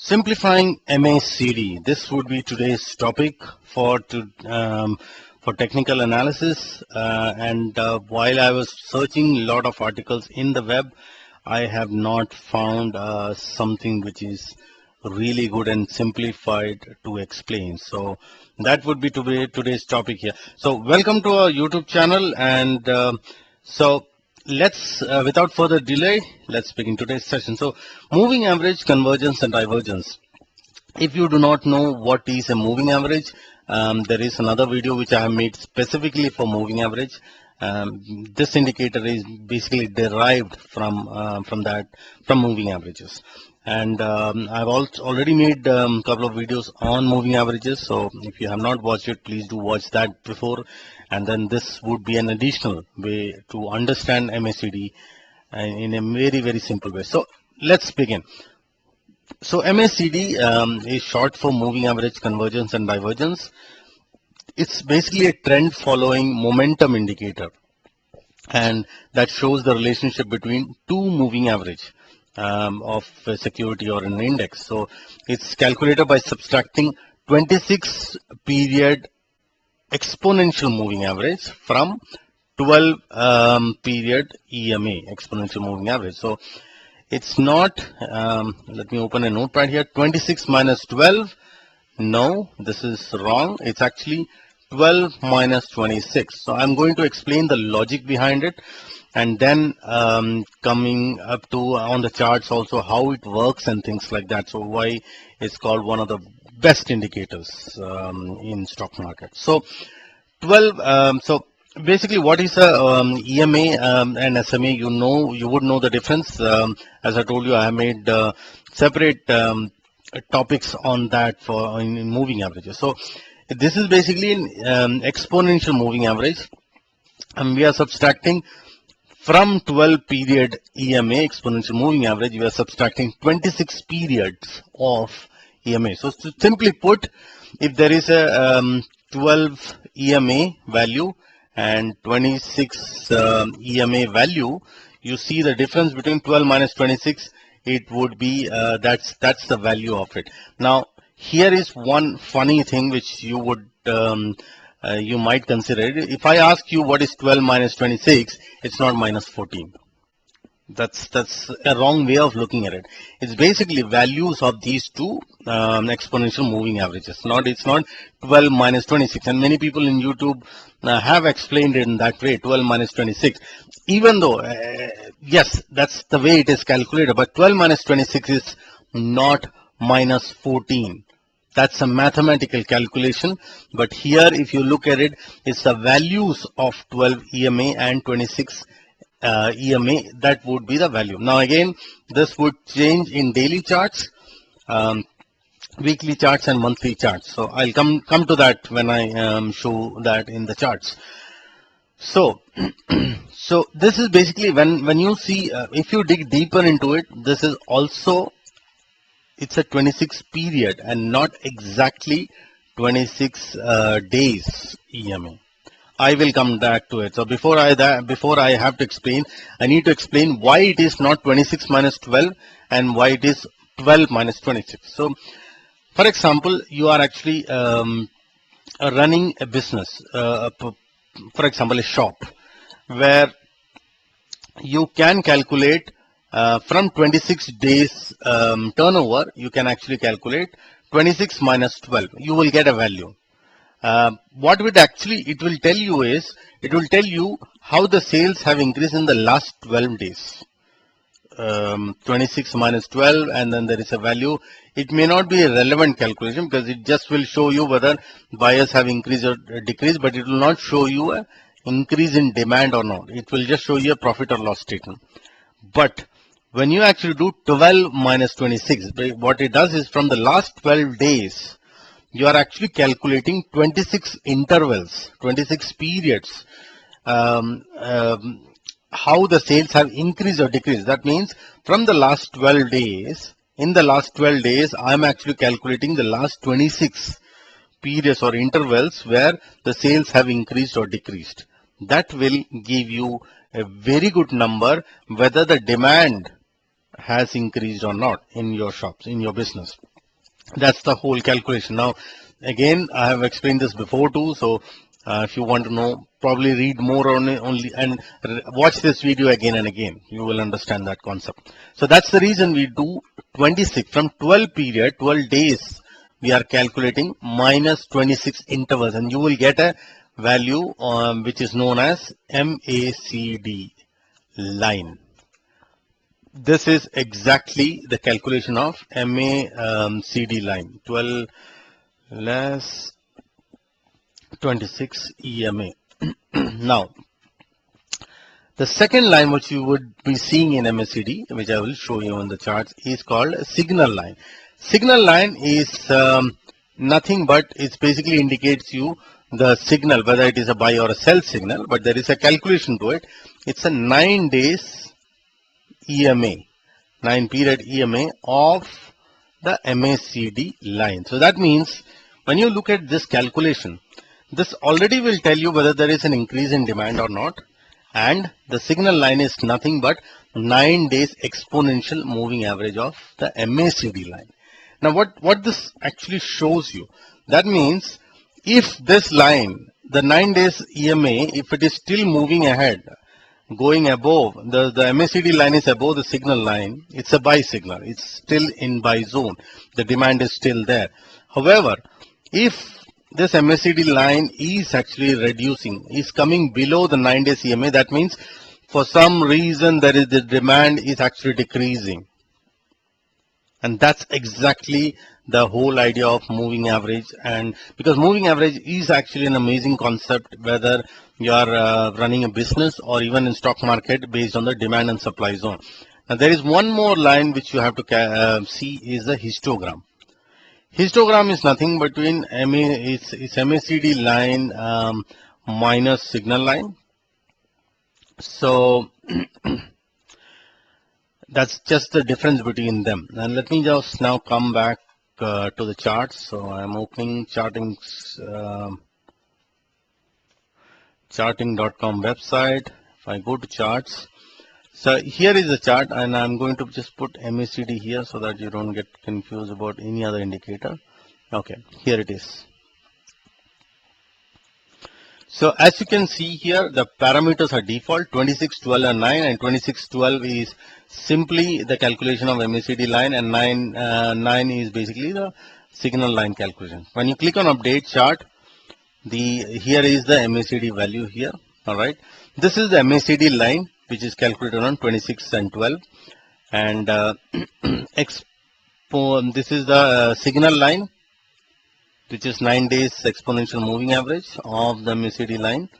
Simplifying MACD. This would be today's topic for technical analysis. While I was searching a lot of articles in the web, I have not found something which is really good and simplified to explain. So that would be today's topic here. So welcome to our YouTube channel, and let's without further delay, let's begin today's session. So moving average, convergence and divergence. If you do not know what is a moving average, there is another video which I have made specifically for moving average. This indicator is basically derived from moving averages, and I've already made a couple of videos on moving averages. So if you have not watched it, please do watch that before, and then this would be an additional way to understand MACD in a very simple way. So let's begin. So MACD is short for moving average, convergence and divergence. It's basically a trend following momentum indicator, and that shows the relationship between two moving average of a security or an index. So it's calculated by subtracting 26 period exponential moving average from 12 period EMA exponential moving average. So it's not, let me open a notepad here, 26 minus 12. No, this is wrong. It's actually 12 minus 26. So I'm going to explain the logic behind it, and then coming up to on the charts also how it works and things like that. So why it's called one of the best indicators in stock market. So 12. So basically, what is a EMA and SMA? You would know the difference. As I told you, I have made separate topics on that for in moving averages. So this is basically an exponential moving average, and we are subtracting from 12 period EMA exponential moving average. We are subtracting 26 periods of EMA. So to simply put, if there is a 12 EMA value and 26 EMA value, you see the difference between 12 minus 26. It would be that's the value of it. Now here is one funny thing which you would you might consider. If I ask you what is 12 minus 26, it's not minus 14. That's a wrong way of looking at it. It's basically values of these two exponential moving averages. It's not 12 minus 26. And many people in YouTube have explained it in that way, 12 minus 26. Even though, yes, that's the way it is calculated, but 12 minus 26 is not minus 14. That's a mathematical calculation. But here, if you look at it, it's the values of 12 EMA and 26 EMA, that would be the value. Now again, this would change in daily charts, weekly charts and monthly charts. So I'll come to that when I show that in the charts. So so this is basically when you see, if you dig deeper into it, this is also, it's a 26 period and not exactly 26 days EMA. I will come back to it. So before I have to explain, I need to explain why it is not 26 minus 12 and why it is 12 minus 26. So for example, you are actually running a business, for example, a shop, where you can calculate from 26 days turnover, you can actually calculate 26 minus 12. You will get a value. What it will tell you is, it will tell you how the sales have increased in the last 12 days. 26 minus 12, and then there is a value. It may not be a relevant calculation because it just will show you whether buyers have increased or decreased, but it will not show you an increase in demand or not. It will just show you a profit or loss statement. But when you actually do 12 minus 26, what it does is from the last 12 days, you are actually calculating 26 intervals, 26 periods, how the sales have increased or decreased. That means from the last 12 days, in the last 12 days, I'm actually calculating the last 26 periods or intervals where the sales have increased or decreased. That will give you a very good number whether the demand has increased or not in your shops, in your business. That's the whole calculation. Now, again, I have explained this before too. So, if you want to know, probably read more on it only and watch this video again and again. You will understand that concept. So that's the reason we do 26 from 12 period, 12 days. We are calculating minus 26 intervals, and you will get a value which is known as MACD line. This is exactly the calculation of MACD line. 12 less 26 EMA. Now, the second line which you would be seeing in MACD, which I will show you on the charts, is called signal line. Signal line is nothing but it basically indicates you the signal, whether it is a buy or a sell signal, but there is a calculation to it. It's a 9 days EMA, 9 period EMA of the MACD line. So that means when you look at this calculation, this already will tell you whether there is an increase in demand or not, and the signal line is nothing but 9 days exponential moving average of the MACD line. Now what this actually shows you, that means if this line, the 9 days EMA, if it is still moving ahead, going above, the MACD line is above the signal line, it's a buy signal. It's still in buy zone. The demand is still there. However, if this MACD line is actually reducing, is coming below the 9 days EMA, that means for some reason there is the demand is actually decreasing. And that's exactly the whole idea of moving average. And because moving average is actually an amazing concept, whether you are running a business or even in stock market, based on the demand and supply zone. Now there is one more line which you have to see is the histogram. Histogram is nothing between it's MACD line minus signal line. So that's just the difference between them. And let me just now come back to the charts. So I'm opening charting.com website. If I go to charts, so here is the chart, and I'm going to just put MACD here so that you don't get confused about any other indicator. Okay, here it is. So as you can see here, the parameters are default 26, 12 and 9, and 26, 12 is simply the calculation of MACD line, and 9 is basically the signal line calculation. When you click on update chart, here is the MACD value here. All right, this is the MACD line which is calculated on 26 and 12, and this is the signal line, which is 9 days exponential moving average of the MACD line,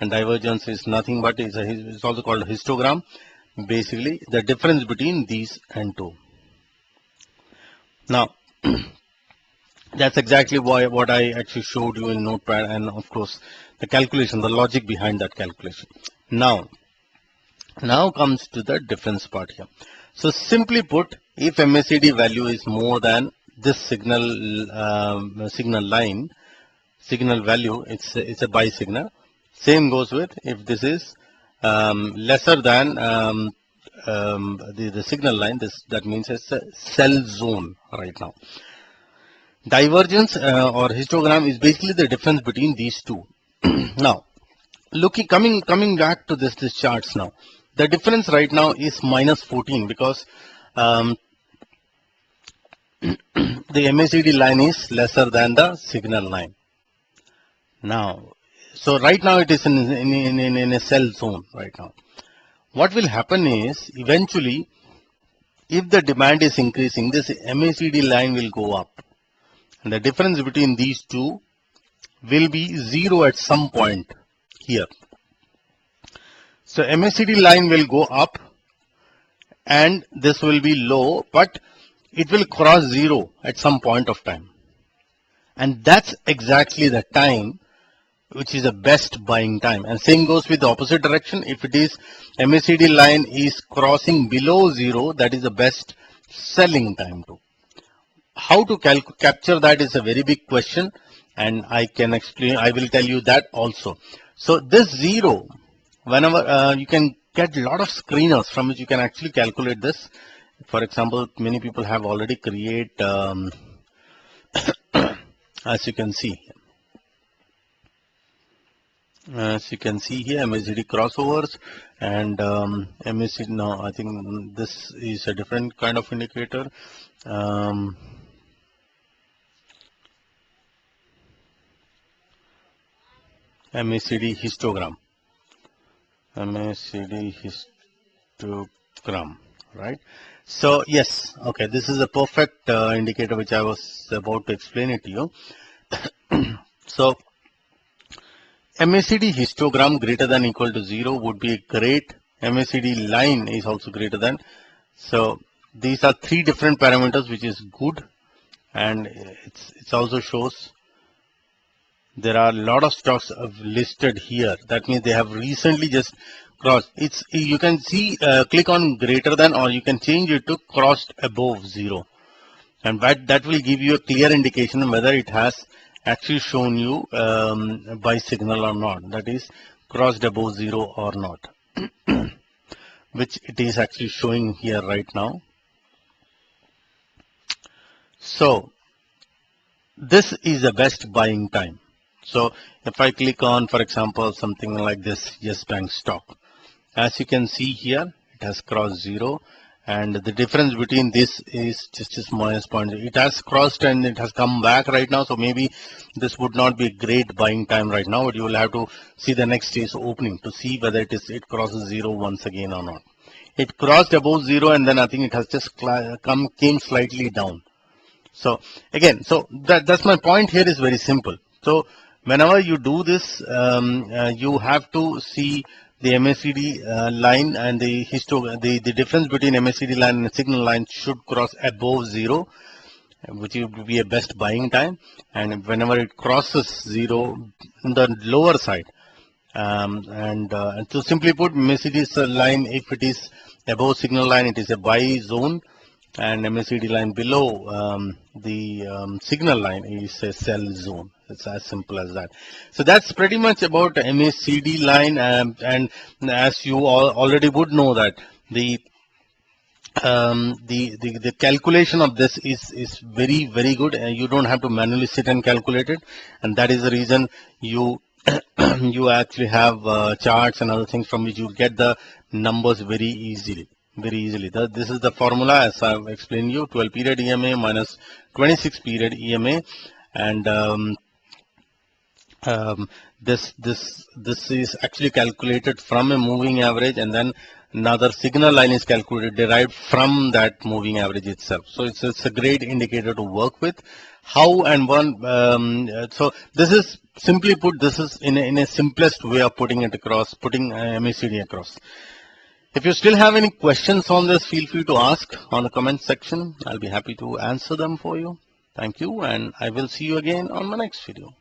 and divergence is nothing but it's also called histogram. Basically, the difference between these and two. Now, that's exactly what I actually showed you in Notepad, and of course, the calculation, the logic behind that calculation. Now comes to the difference part here. So simply put, if MACD value is more than this signal value, it's a buy signal. Same goes with if this is lesser than the signal line, that means it's a sell zone right now. Divergence or histogram is basically the difference between these two. Now, coming back to this charts now, the difference right now is minus 14 because the MACD line is lesser than the signal line. Now, so right now it is in a sell zone right now. What will happen is eventually, if the demand is increasing, this MACD line will go up, and the difference between these two will be zero at some point here. So MACD line will go up and this will be low, but it will cross zero at some point of time. And that's exactly the time which is the best buying time. And same goes with the opposite direction. If it is MACD line is crossing below zero, that is the best selling time too. How to capture that is a very big question, and I can explain. I will tell you that also. So this zero, whenever you can get a lot of screeners from which you can actually calculate this. For example, many people have already created as you can see. As you can see here, MACD crossovers and MACD. Now, I think this is a different kind of indicator. MACD histogram. MACD histogram, right? So yes, okay, this is a perfect indicator which I was about to explain it to you. So MACD histogram greater than equal to 0 would be great. MACD line is also greater than. So these are three different parameters, which is good, and it also shows there are a lot of stocks listed here. That means they have recently just crossed. It's, you can see, click on greater than, or you can change it to crossed above 0, and that will give you a clear indication whether it has actually shown you buy signal or not. That is crossed above 0 or not, which it is actually showing here right now. So this is the best buying time. So if I click on, for example, something like this Yes Bank stock, as you can see here, it has crossed 0, and the difference between this is just minus point. It has crossed and it has come back right now, so maybe this would not be a great buying time right now, but you will have to see the next day's opening to see whether it crosses 0 once again or not. It crossed above 0, and then I think it has just came slightly down. So again, so that's my point here is very simple. So whenever you do this, you have to see the MACD line and the difference between MACD line and the signal line should cross above 0, which would be a best buying time. And whenever it crosses 0 in the lower side, and to simply put, MACD line, if it is above signal line, it is a buy zone, and MACD line below the signal line is a sell zone. It's as simple as that. So that's pretty much about MACD line, and as you all already would know that the calculation of this is very, very good, and you don't have to manually sit and calculate it, and that is the reason you you actually have charts and other things from which you get the numbers very easily. This is the formula as I've explained you: 12 period EMA minus 26 period EMA, and this is actually calculated from a moving average, and then another signal line is calculated derived from that moving average itself. So it's a great indicator to work with. How and one, so this is, simply put, this is in a simplest way of putting it across, putting MACD across. If you still have any questions on this, feel free to ask on the comment section. I'll be happy to answer them for you. Thank you, and I will see you again on my next video.